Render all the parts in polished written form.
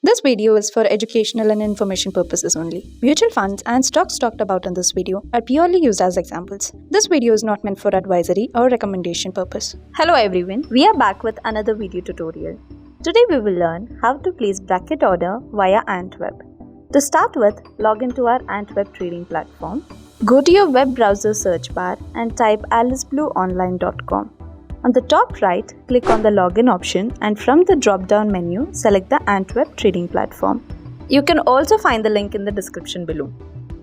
This video is for educational and information purposes only. Mutual funds and stocks talked about in this video are purely used as examples. This video is not meant for advisory or recommendation purpose. Hello everyone, we are back with another video tutorial. Today we will learn how to place bracket order via antweb. To start with, log into our antweb trading platform. Go to your web browser search bar and type aliceblue.online.com. On the top right, click on the login option and from the drop-down menu, select the antweb trading platform. You can also find the link in the description below.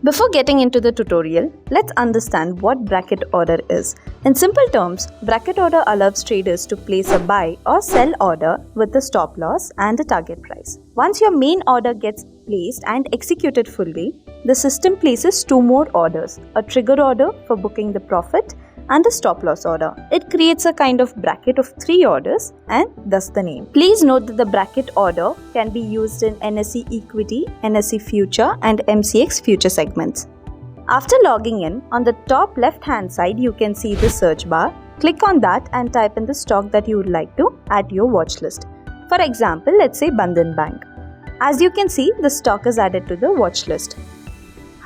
Before getting into the tutorial, let's understand what bracket order is. In simple terms, bracket order allows traders to place a buy or sell order with a stop loss and a target price. Once your main order gets placed and executed fully, the system places two more orders, a trigger order for booking the profit and a stop loss order. It creates a kind of bracket of 3 orders and thus the name. Please note that the bracket order can be used in NSE Equity, NSE Future and MCX Future Segments. After logging in, on the top left hand side you can see the search bar. Click on that and type in the stock that you would like to add to your watch list. For example, let's say Bandhan Bank. As you can see, the stock is added to the watch list.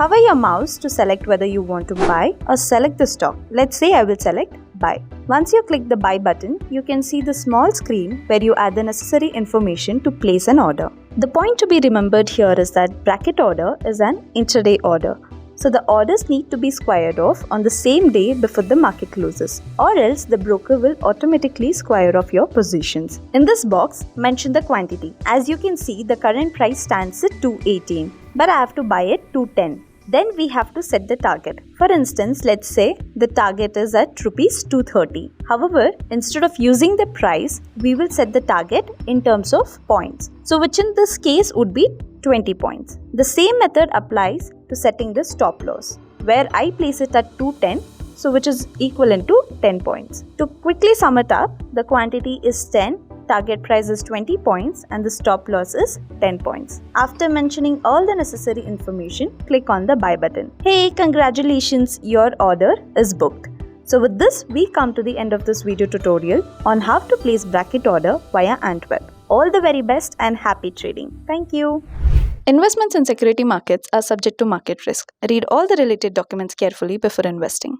Hover your mouse to select whether you want to buy or select the stock. Let's say I will select buy. Once you click the buy button, you can see the small screen where you add the necessary information to place an order. The point to be remembered here is that bracket order is an intraday order. So the orders need to be squared off on the same day before the market closes, or else the broker will automatically square off your positions. In this box, mention the quantity. As you can see, the current price stands at 218, but I have to buy it 210. Then we have to set the target. For instance, let's say the target is at Rs 230. However, instead of using the price, we will set the target in terms of points. So which in this case would be 20 points. The same method applies to setting the stop loss, where I place it at 210, so which is equivalent to 10 points. To quickly sum it up, the quantity is 10, target price is 20 points and the stop loss is 10 points. After mentioning all the necessary information, click on the buy button. Hey, congratulations, your order is booked. So with this, we come to the end of this video tutorial on how to place bracket order via antweb. All the very best and happy trading. Thank you. Investments in security markets are subject to market risk. Read all the related documents carefully before investing.